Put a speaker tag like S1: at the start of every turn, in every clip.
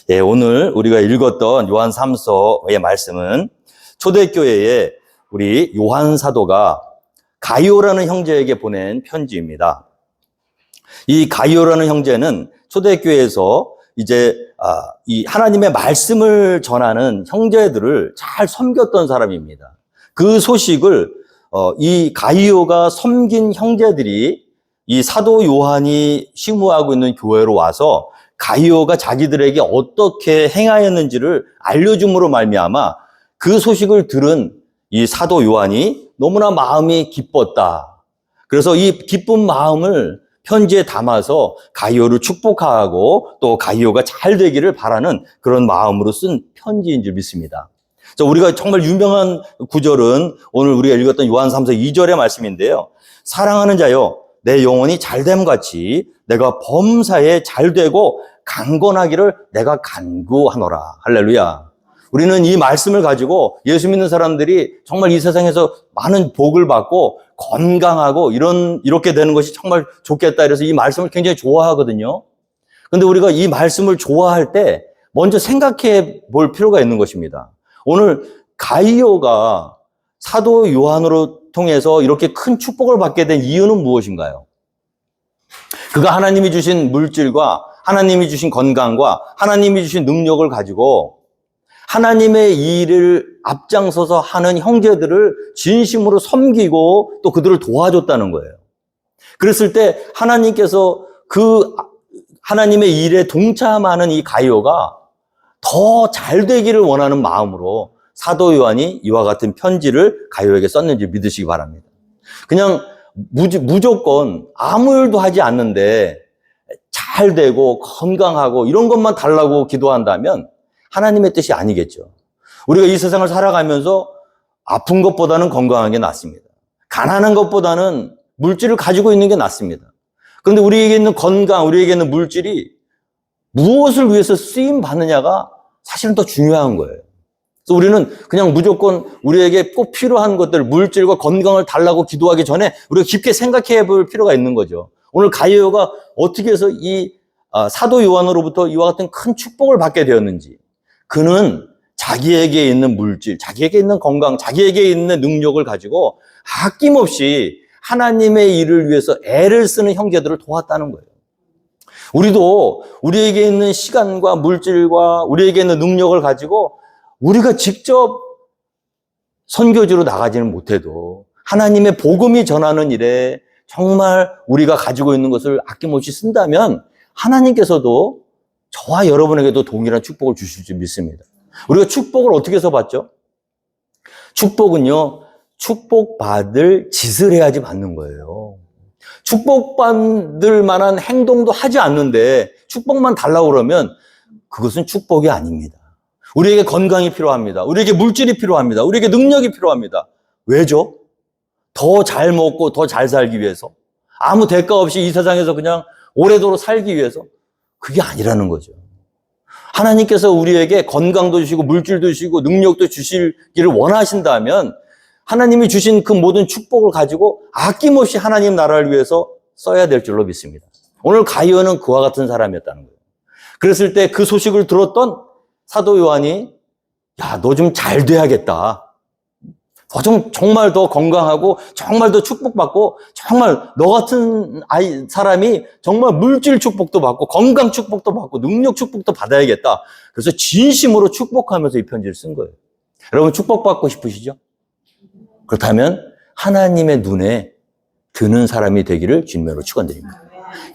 S1: 예, 오늘 우리가 읽었던 요한 3서의 말씀은 초대교회에 우리 요한 사도가 가이오라는 형제에게 보낸 편지입니다. 이 가이오라는 형제는 초대교회에서 이제 이 하나님의 말씀을 전하는 형제들을 잘 섬겼던 사람입니다. 그 소식을 이 가이오가 섬긴 형제들이 이 사도 요한이 심우하고 있는 교회로 와서 가이오가 자기들에게 어떻게 행하였는지를 알려줌으로 말미암아 그 소식을 들은 이 사도 요한이 너무나 마음이 기뻤다. 그래서 이 기쁜 마음을 편지에 담아서 가이오를 축복하고 또 가이오가 잘 되기를 바라는 그런 마음으로 쓴 편지인 줄 믿습니다. 우리가 정말 유명한 구절은 오늘 우리가 읽었던 요한 3서 2절의 말씀인데요. 사랑하는 자여, 내 영혼이 잘됨 같이 내가 범사에 잘되고 강건하기를 내가 간구하노라. 할렐루야. 우리는 이 말씀을 가지고 예수 믿는 사람들이 정말 이 세상에서 많은 복을 받고 건강하고 이렇게 되는 것이 정말 좋겠다. 그래서 이 말씀을 굉장히 좋아하거든요. 그런데 우리가 이 말씀을 좋아할 때 먼저 생각해 볼 필요가 있는 것입니다. 오늘 가이오가 사도 요한으로 통해서 이렇게 큰 축복을 받게 된 이유는 무엇인가요? 그가 하나님이 주신 물질과 하나님이 주신 건강과 하나님이 주신 능력을 가지고 하나님의 일을 앞장서서 하는 형제들을 진심으로 섬기고 또 그들을 도와줬다는 거예요. 그랬을 때 하나님께서 그 하나님의 일에 동참하는 이 가이오가 더 잘 되기를 원하는 마음으로 사도 요한이 이와 같은 편지를 가이오에게 썼는지 믿으시기 바랍니다. 그냥 무조건 아무 일도 하지 않는데 잘 되고 건강하고 이런 것만 달라고 기도한다면 하나님의 뜻이 아니겠죠. 우리가 이 세상을 살아가면서 아픈 것보다는 건강한 게 낫습니다. 가난한 것보다는 물질을 가지고 있는 게 낫습니다. 그런데 우리에게 있는 건강, 우리에게 있는 물질이 무엇을 위해서 쓰임 받느냐가 사실은 더 중요한 거예요. 그래서 우리는 그냥 무조건 우리에게 꼭 필요한 것들, 물질과 건강을 달라고 기도하기 전에 우리가 깊게 생각해 볼 필요가 있는 거죠. 오늘 가이오가 어떻게 해서 이 사도 요한으로부터 이와 같은 큰 축복을 받게 되었는지, 그는 자기에게 있는 물질, 자기에게 있는 건강, 자기에게 있는 능력을 가지고 아낌없이 하나님의 일을 위해서 애를 쓰는 형제들을 도왔다는 거예요. 우리도 우리에게 있는 시간과 물질과 우리에게 있는 능력을 가지고 우리가 직접 선교지로 나가지는 못해도 하나님의 복음이 전하는 일에 정말 우리가 가지고 있는 것을 아낌없이 쓴다면 하나님께서도 저와 여러분에게도 동일한 축복을 주실 줄 믿습니다. 우리가 축복을 어떻게 해서 받죠? 축복은요, 축복받을 짓을 해야지 받는 거예요. 축복받을 만한 행동도 하지 않는데 축복만 달라고 그러면 그것은 축복이 아닙니다. 우리에게 건강이 필요합니다. 우리에게 물질이 필요합니다. 우리에게 능력이 필요합니다. 왜죠? 더 잘 먹고 더 잘 살기 위해서, 아무 대가 없이 이 세상에서 그냥 오래도록 살기 위해서. 그게 아니라는 거죠. 하나님께서 우리에게 건강도 주시고 물질도 주시고 능력도 주시기를 원하신다면 하나님이 주신 그 모든 축복을 가지고 아낌없이 하나님 나라를 위해서 써야 될 줄로 믿습니다. 오늘 가이오는 그와 같은 사람이었다는 거예요. 그랬을 때 그 소식을 들었던 사도 요한이, 야, 너 좀 잘 돼야겠다. 정말 더 건강하고 정말 더 축복받고 정말 너 같은 사람이 정말 물질 축복도 받고 건강 축복도 받고 능력 축복도 받아야겠다. 그래서 진심으로 축복하면서 이 편지를 쓴 거예요. 여러분 축복받고 싶으시죠? 그렇다면 하나님의 눈에 드는 사람이 되기를 주님으로 축원드립니다.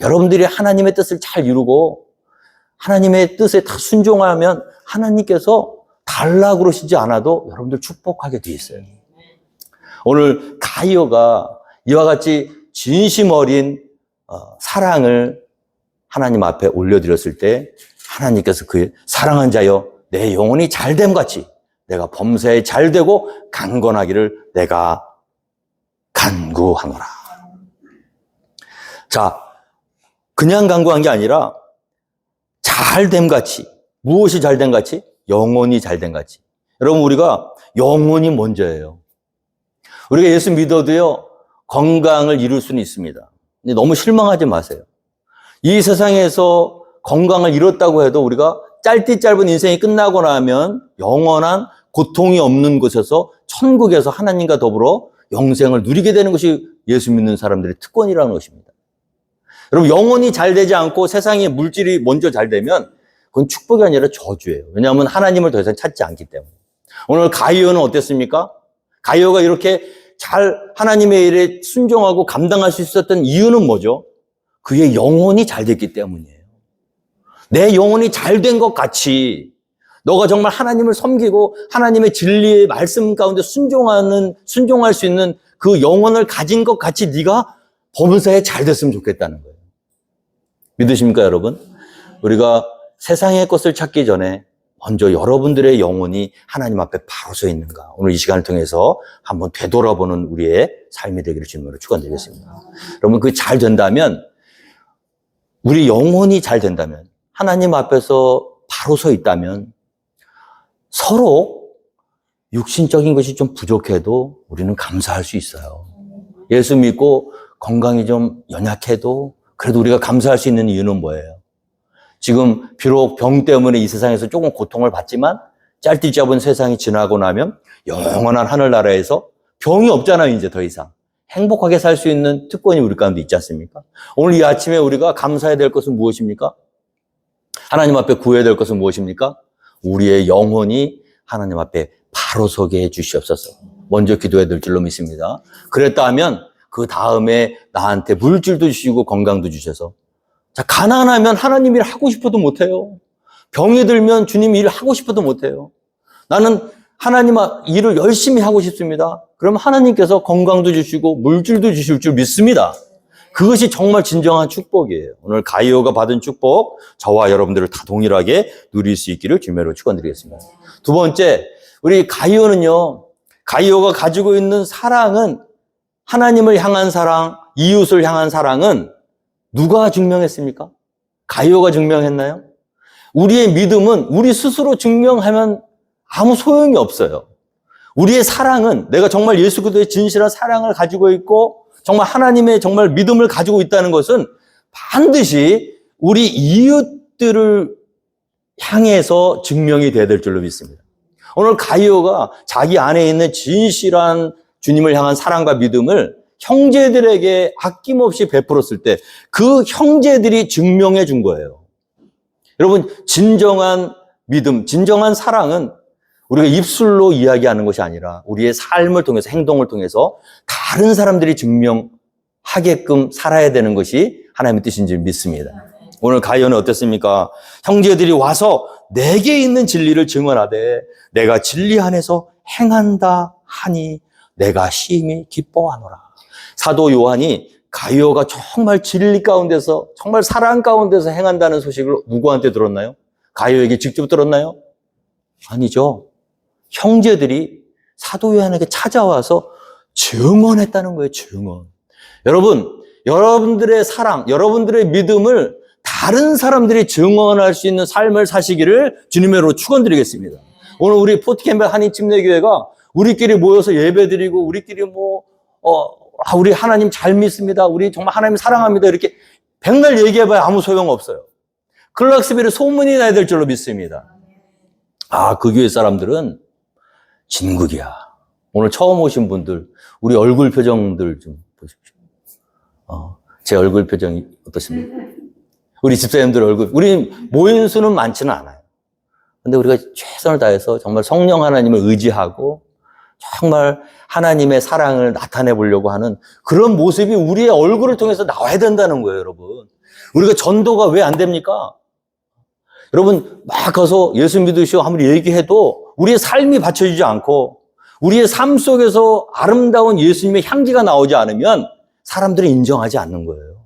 S1: 여러분들이 하나님의 뜻을 잘 이루고 하나님의 뜻에 다 순종하면 하나님께서 달라고 그러시지 않아도 여러분들 축복하게 돼 있어요. 오늘 가이오가 이와 같이 진심 어린 사랑을 하나님 앞에 올려드렸을 때 하나님께서 그 사랑한 자여, 내 영혼이 잘됨 같이 내가 범사에 잘되고 강건하기를 내가 간구하노라. 자, 그냥 간구한 게 아니라 잘됨 같이. 무엇이 잘됨 같이? 영혼이 잘됨 같이. 여러분, 우리가 영혼이 먼저예요. 우리가 예수 믿어도요, 건강을 이룰 수는 있습니다. 근데 너무 실망하지 마세요. 이 세상에서 건강을 잃었다고 해도 우리가 짧디 짧은 인생이 끝나고 나면 영원한 고통이 없는 곳에서 천국에서 하나님과 더불어 영생을 누리게 되는 것이 예수 믿는 사람들의 특권이라는 것입니다. 여러분, 영혼이 잘 되지 않고 세상의 물질이 먼저 잘 되면 그건 축복이 아니라 저주예요. 왜냐하면 하나님을 더 이상 찾지 않기 때문에. 오늘 가이오는 어땠습니까? 가이오가 이렇게 잘 하나님의 일에 순종하고 감당할 수 있었던 이유는 뭐죠? 그의 영혼이 잘 됐기 때문이에요. 내 영혼이 잘 된 것 같이 너가 정말 하나님을 섬기고 하나님의 진리의 말씀 가운데 순종할 수 있는 그 영혼을 가진 것 같이 네가 범사에 잘 됐으면 좋겠다는 거예요. 믿으십니까, 여러분? 우리가 세상의 것을 찾기 전에 먼저 여러분들의 영혼이 하나님 앞에 바로 서 있는가? 오늘 이 시간을 통해서 한번 되돌아보는 우리의 삶이 되기를 주님으로 축원드리겠습니다. 여러분, 그게 잘 된다면, 우리 영혼이 잘 된다면, 하나님 앞에서 바로 서 있다면 서로 육신적인 것이 좀 부족해도 우리는 감사할 수 있어요. 예수 믿고 건강이 좀 연약해도 그래도 우리가 감사할 수 있는 이유는 뭐예요? 지금 비록 병 때문에 이 세상에서 조금 고통을 받지만 짧디 짧은 세상이 지나고 나면 영원한 하늘나라에서 병이 없잖아요. 이제 더 이상 행복하게 살 수 있는 특권이 우리 가운데 있지 않습니까? 오늘 이 아침에 우리가 감사해야 될 것은 무엇입니까? 하나님 앞에 구해야 될 것은 무엇입니까? 우리의 영혼이 하나님 앞에 바로 서게 해주시옵소서. 먼저 기도해야 될 줄로 믿습니다. 그랬다 하면 그 다음에 나한테 물질도 주시고 건강도 주셔서, 자, 가난하면 하나님 일 하고 싶어도 못해요. 병이 들면 주님 일 하고 싶어도 못해요. 나는 하나님 일을 열심히 하고 싶습니다. 그럼 하나님께서 건강도 주시고 물질도 주실 줄 믿습니다. 그것이 정말 진정한 축복이에요. 오늘 가이오가 받은 축복, 저와 여러분들을 다 동일하게 누릴 수 있기를 주님으로 축원드리겠습니다. 두 번째, 우리 가이오는요, 가이오가 가지고 있는 사랑은, 하나님을 향한 사랑, 이웃을 향한 사랑은 누가 증명했습니까? 가이오가 증명했나요? 우리의 믿음은 우리 스스로 증명하면 아무 소용이 없어요. 우리의 사랑은 내가 정말 예수 그리스도의 진실한 사랑을 가지고 있고 정말 하나님의 정말 믿음을 가지고 있다는 것은 반드시 우리 이웃들을 향해서 증명이 돼야 될 줄로 믿습니다. 오늘 가이오가 자기 안에 있는 진실한 주님을 향한 사랑과 믿음을 형제들에게 아낌없이 베풀었을 때 그 형제들이 증명해 준 거예요. 여러분, 진정한 믿음, 진정한 사랑은 우리가 입술로 이야기하는 것이 아니라 우리의 삶을 통해서, 행동을 통해서 다른 사람들이 증명하게끔 살아야 되는 것이 하나님의 뜻인 줄 믿습니다. 오늘 가이오는 어땠습니까? 형제들이 와서 내게 있는 진리를 증언하되 내가 진리 안에서 행한다 하니 내가 심히 기뻐하노라. 사도 요한이 가이오가 정말 진리 가운데서, 정말 사랑 가운데서 행한다는 소식을 누구한테 들었나요? 가이오에게 직접 들었나요? 아니죠. 형제들이 사도 요한에게 찾아와서 증언했다는 거예요. 증언. 여러분, 여러분들의 사랑, 여러분들의 믿음을 다른 사람들이 증언할 수 있는 삶을 사시기를 주님으로 축원드리겠습니다. 오늘 우리 포트캠벨 한인침례교회가 우리끼리 모여서 예배드리고 우리끼리 우리 하나님 잘 믿습니다. 우리 정말 하나님 사랑합니다. 이렇게 백날 얘기해봐야 아무 소용없어요. 클락스빌에 소문이 나야 될 줄로 믿습니다. 그 교회 사람들은 진국이야. 오늘 처음 오신 분들, 우리 얼굴 표정들 좀 보십시오. 제 얼굴 표정이 어떻습니까? 우리 집사님들 얼굴, 우리 모인 수는 많지는 않아요. 근데 우리가 최선을 다해서 정말 성령 하나님을 의지하고 정말 하나님의 사랑을 나타내 보려고 하는 그런 모습이 우리의 얼굴을 통해서 나와야 된다는 거예요, 여러분. 우리가 전도가 왜 안 됩니까? 여러분, 막 가서 예수 믿으시오 아무리 얘기해도 우리의 삶이 받쳐지지 않고 우리의 삶 속에서 아름다운 예수님의 향기가 나오지 않으면 사람들이 인정하지 않는 거예요.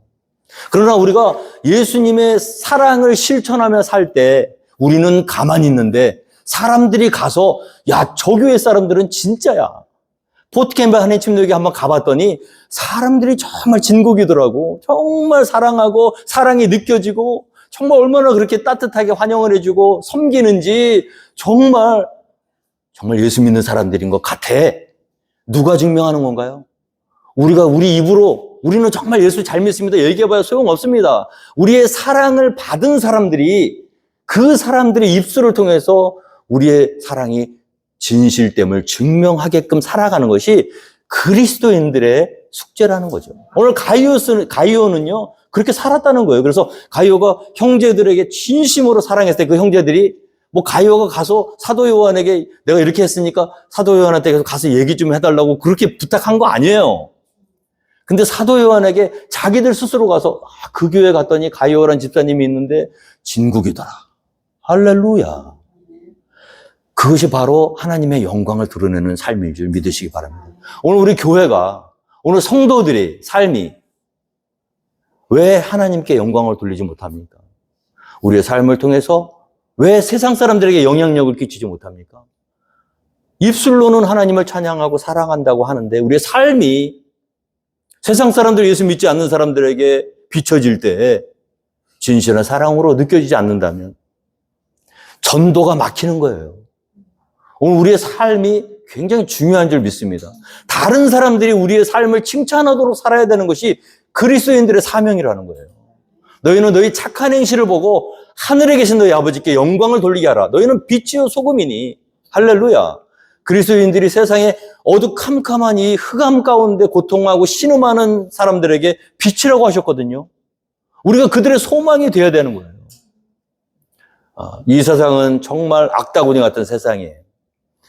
S1: 그러나 우리가 예수님의 사랑을 실천하며 살 때 우리는 가만히 있는데 사람들이 가서 야, 저 교회 사람들은 진짜야. 포트캠벨 한인침례교회 한번 가봤더니 사람들이 정말 진국이더라고. 정말 사랑하고 사랑이 느껴지고 정말 얼마나 그렇게 따뜻하게 환영을 해주고 섬기는지 정말 예수 믿는 사람들인 것 같아. 누가 증명하는 건가요? 우리가 우리 입으로 우리는 정말 예수 잘 믿습니다 얘기해봐야 소용없습니다. 우리의 사랑을 받은 사람들이 그 사람들의 입술을 통해서 우리의 사랑이 진실됨을 증명하게끔 살아가는 것이 그리스도인들의 숙제라는 거죠. 오늘 가이오는요, 그렇게 살았다는 거예요. 그래서 가이오가 형제들에게 진심으로 사랑했을 때 그 형제들이 뭐 가이오가 가서 사도 요한에게 내가 이렇게 했으니까 사도 요한한테 가서 얘기 좀 해달라고 그렇게 부탁한 거 아니에요. 근데 사도 요한에게 자기들 스스로 가서 그 교회 갔더니 가이오라는 집사님이 있는데 진국이더라. 할렐루야. 그것이 바로 하나님의 영광을 드러내는 삶인 줄 믿으시기 바랍니다. 오늘 우리 교회가, 오늘 성도들의 삶이 왜 하나님께 영광을 돌리지 못합니까? 우리의 삶을 통해서 왜 세상 사람들에게 영향력을 끼치지 못합니까? 입술로는 하나님을 찬양하고 사랑한다고 하는데 우리의 삶이 세상 사람들, 예수 믿지 않는 사람들에게 비춰질 때 진실한 사랑으로 느껴지지 않는다면 전도가 막히는 거예요. 오늘 우리의 삶이 굉장히 중요한 줄 믿습니다. 다른 사람들이 우리의 삶을 칭찬하도록 살아야 되는 것이 그리스도인들의 사명이라는 거예요. 너희는 너희 착한 행실을 보고 하늘에 계신 너희 아버지께 영광을 돌리게 하라. 너희는 빛이요 소금이니. 할렐루야. 그리스도인들이 세상에 어두캄캄한 이 흑암 가운데 고통하고 신음하는 사람들에게 빛이라고 하셨거든요. 우리가 그들의 소망이 되어야 되는 거예요. 이 세상은 정말 악다구니 같은 세상이에요.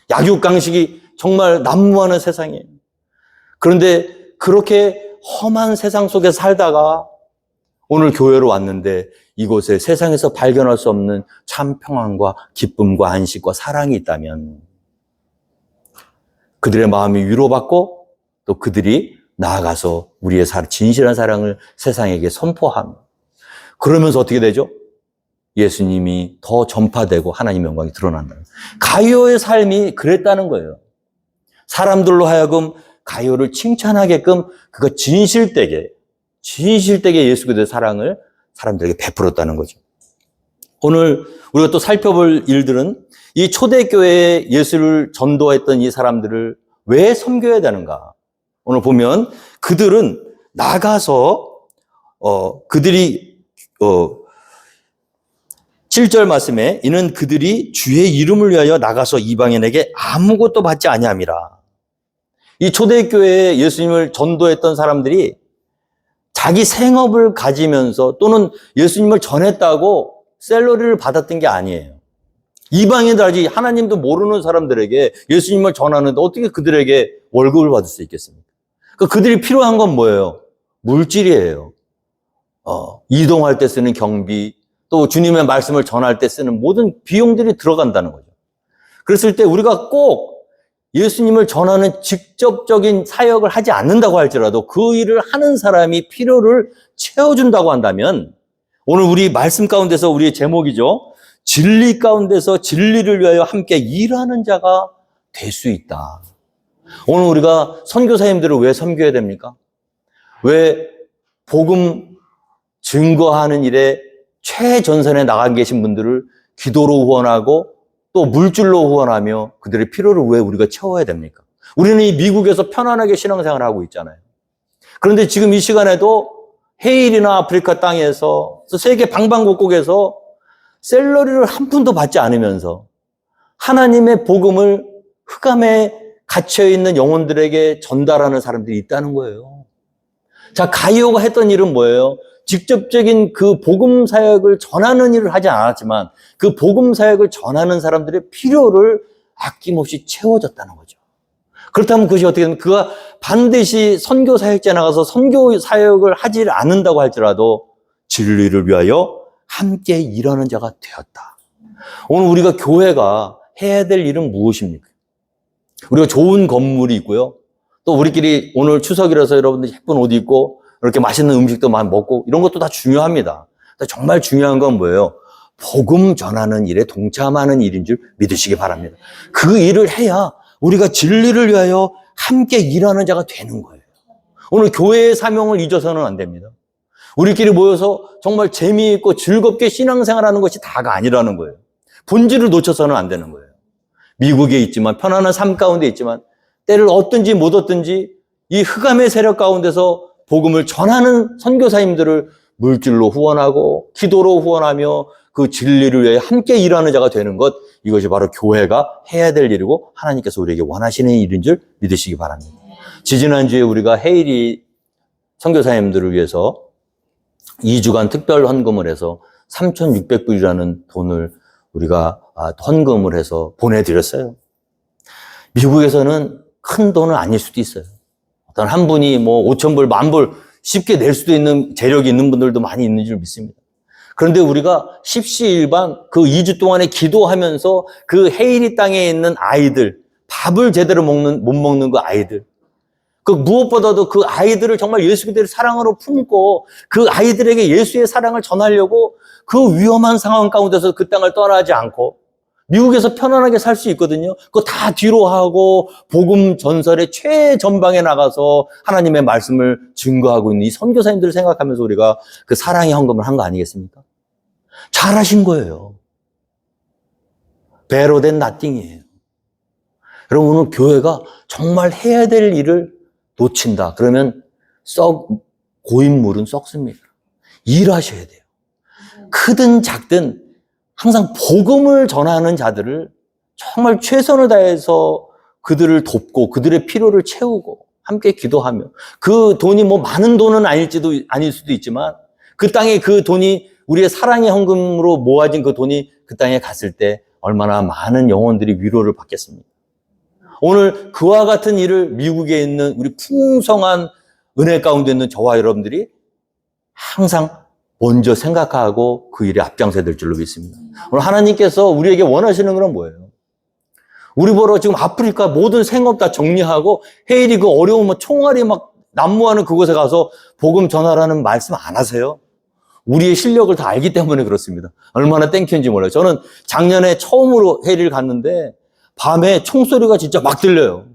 S1: 약육강식이 정말 난무하는 세상이에요. 그런데 그렇게 험한 세상 속에 살다가 오늘 교회로 왔는데 이곳에 세상에서 발견할 수 없는 참 평안과 기쁨과 안식과 사랑이 있다면 그들의 마음이 위로받고 또 그들이 나아가서 우리의 진실한 사랑을 세상에게 선포합니다. 그러면서 어떻게 되죠? 예수님이 더 전파되고 하나님의 영광이 드러난다. 가이오의 삶이 그랬다는 거예요. 사람들로 하여금 가이오를 칭찬하게끔 그가 진실되게 예수 그리스도의 사랑을 사람들에게 베풀었다는 거죠. 오늘 우리가 또 살펴볼 일들은 이 초대교회에 예수를 전도했던 이 사람들을 왜 섬겨야 되는가? 오늘 보면 그들은 나가서 그들이 7절 말씀에 이는 그들이 주의 이름을 위하여 나가서 이방인에게 아무것도 받지 아니함이라. 이 초대교회에 예수님을 전도했던 사람들이 자기 생업을 가지면서 또는 예수님을 전했다고 샐러리를 받았던 게 아니에요. 이방인들 아직 하나님도 모르는 사람들에게 예수님을 전하는데 어떻게 그들에게 월급을 받을 수 있겠습니까? 그들이 필요한 건 뭐예요? 물질이에요. 이동할 때 쓰는 경비, 또 주님의 말씀을 전할 때 쓰는 모든 비용들이 들어간다는 거죠. 그랬을 때 우리가 꼭 예수님을 전하는 직접적인 사역을 하지 않는다고 할지라도 그 일을 하는 사람이 필요를 채워준다고 한다면 오늘 우리 말씀 가운데서 우리의 제목이죠. 진리 가운데서 진리를 위하여 함께 일하는 자가 될 수 있다. 오늘 우리가 선교사님들을 왜 섬겨야 됩니까? 왜 복음 증거하는 일에 최전선에 나가 계신 분들을 기도로 후원하고 또 물질로 후원하며 그들의 필요를 왜 우리가 채워야 됩니까? 우리는 이 미국에서 편안하게 신앙생활을 하고 있잖아요. 그런데 지금 이 시간에도 해일이나 아프리카 땅에서 세계 방방곡곡에서 샐러리를 한 푼도 받지 않으면서 하나님의 복음을 흑암에 갇혀있는 영혼들에게 전달하는 사람들이 있다는 거예요. 자, 가이오가 했던 일은 뭐예요? 직접적인 그 복음 사역을 전하는 일을 하지 않았지만 그 복음 사역을 전하는 사람들의 필요를 아낌없이 채워줬다는 거죠. 그렇다면 그것이 어떻게 되면 그가 반드시 선교 사역자에 나가서 선교 사역을 하지 않는다고 할지라도 진리를 위하여 함께 일하는 자가 되었다. 오늘 우리가 교회가 해야 될 일은 무엇입니까? 우리가 좋은 건물이 있고요. 또 우리끼리 오늘 추석이라서 여러분들 예쁜 옷 입고 이렇게 맛있는 음식도 많이 먹고 이런 것도 다 중요합니다. 정말 중요한 건 뭐예요? 복음 전하는 일에 동참하는 일인 줄 믿으시기 바랍니다. 그 일을 해야 우리가 진리를 위하여 함께 일하는 자가 되는 거예요. 오늘 교회의 사명을 잊어서는 안 됩니다. 우리끼리 모여서 정말 재미있고 즐겁게 신앙생활하는 것이 다가 아니라는 거예요. 본질을 놓쳐서는 안 되는 거예요. 미국에 있지만 편안한 삶 가운데 있지만 때를 얻든지 못 얻든지 이 흑암의 세력 가운데서 복음을 전하는 선교사님들을 물질로 후원하고 기도로 후원하며 그 진리를 위해 함께 일하는 자가 되는 것, 이것이 바로 교회가 해야 될 일이고 하나님께서 우리에게 원하시는 일인 줄 믿으시기 바랍니다. 지지난주에 우리가 해일이 선교사님들을 위해서 2주간 특별 헌금을 해서 3,600불이라는 돈을 우리가 헌금을 해서 보내드렸어요. 미국에서는 큰 돈은 아닐 수도 있어요. 어떤 한 분이 뭐 5,000불, 10,000불 쉽게 낼 수도 있는 재력이 있는 분들도 많이 있는 줄 믿습니다. 그런데 우리가 십시일반 그 2주 동안에 기도하면서 그 헤이리 땅에 있는 아이들, 밥을 제대로 못 먹는 그 아이들, 그 무엇보다도 그 아이들을 정말 예수 그리스도의 사랑으로 품고 그 아이들에게 예수의 사랑을 전하려고 그 위험한 상황 가운데서 그 땅을 떠나지 않고 미국에서 편안하게 살 수 있거든요. 그거 다 뒤로 하고 복음 전설의 최전방에 나가서 하나님의 말씀을 증거하고 있는 이 선교사님들을 생각하면서 우리가 그 사랑의 헌금을 한 거 아니겠습니까? 잘하신 거예요. 배로 된 나띵이에요. 여러분, 오늘 교회가 정말 해야 될 일을 놓친다. 그러면 고인물은 썩습니다. 일하셔야 돼요. 크든 작든 항상 복음을 전하는 자들을 정말 최선을 다해서 그들을 돕고 그들의 필요를 채우고 함께 기도하며 그 돈이 뭐 많은 돈은 아닐 수도 있지만 그 땅에 그 돈이 우리의 사랑의 헌금으로 모아진 그 돈이 그 땅에 갔을 때 얼마나 많은 영혼들이 위로를 받겠습니까? 오늘 그와 같은 일을 미국에 있는 우리 풍성한 은혜 가운데 있는 저와 여러분들이 항상 먼저 생각하고 그 일에 앞장서야 될 줄로 믿습니다. 오늘 하나님께서 우리에게 원하시는 건 뭐예요? 우리 보러 지금 아프리카 모든 생업 다 정리하고 헤일이 그 어려운 총알이 막 난무하는 그곳에 가서 복음 전하라는 말씀 안 하세요? 우리의 실력을 다 알기 때문에 그렇습니다. 얼마나 땡큐인지 몰라요. 저는 작년에 처음으로 헤일을 갔는데 밤에 총소리가 진짜 막 들려요.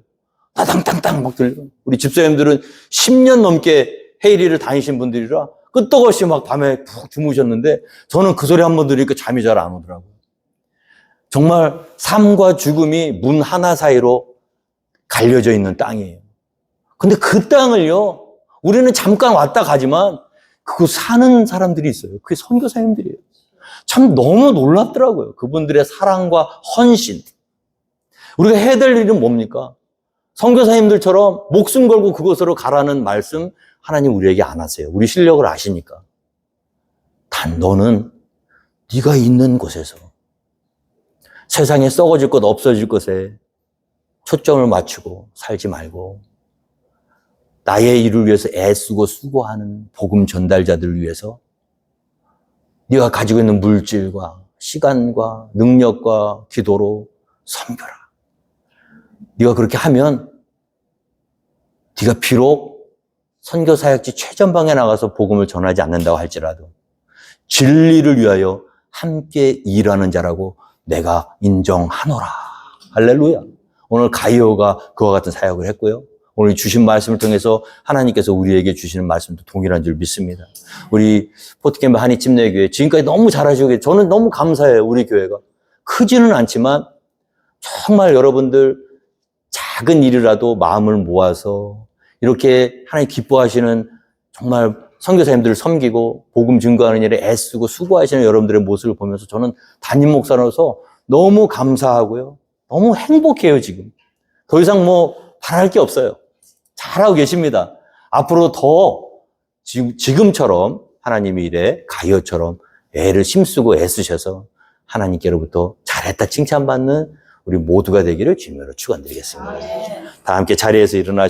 S1: 따당땅땅 막 들려요. 우리 집사님들은 10년 넘게 헤일리를 다니신 분들이라 끄떡없이 막 밤에 푹 주무셨는데 저는 그 소리 한번 들으니까 잠이 잘 안 오더라고요. 정말 삶과 죽음이 문 하나 사이로 갈려져 있는 땅이에요. 근데 그 땅을요, 우리는 잠깐 왔다 가지만 그거 사는 사람들이 있어요. 그게 선교사님들이에요. 참 너무 놀랍더라고요. 그분들의 사랑과 헌신. 우리가 해야 될 일은 뭡니까? 선교사님들처럼 목숨 걸고 그곳으로 가라는 말씀 하나님 우리에게 안 하세요. 우리 실력을 아시니까. 단 너는 네가 있는 곳에서 세상에 썩어질 것 없어질 것에 초점을 맞추고 살지 말고 나의 일을 위해서 애쓰고 수고하는 복음 전달자들을 위해서 네가 가지고 있는 물질과 시간과 능력과 기도로 섬겨라. 네가 그렇게 하면 네가 비록 선교사역지 최전방에 나가서 복음을 전하지 않는다고 할지라도 진리를 위하여 함께 일하는 자라고 내가 인정하노라. 할렐루야. 오늘 가이오가 그와 같은 사역을 했고요. 오늘 주신 말씀을 통해서 하나님께서 우리에게 주시는 말씀도 동일한 줄 믿습니다. 우리 포트캠프 한인침례교회 지금까지 너무 잘하시고 저는 너무 감사해요. 우리 교회가. 크지는 않지만 정말 여러분들 작은 일이라도 마음을 모아서 이렇게 하나님 기뻐하시는 정말 선교사님들을 섬기고 복음 증거하는 일에 애쓰고 수고하시는 여러분들의 모습을 보면서 저는 담임 목사로서 너무 감사하고요. 너무 행복해요, 지금. 더 이상 뭐 바랄 게 없어요. 잘하고 계십니다. 앞으로 더 지금처럼 하나님의 일에 가이오처럼 애를 힘쓰고 애쓰셔서 하나님께로부터 잘했다 칭찬받는 우리 모두가 되기를 주님으로 축원드리겠습니다. 다 함께 자리에서 일어나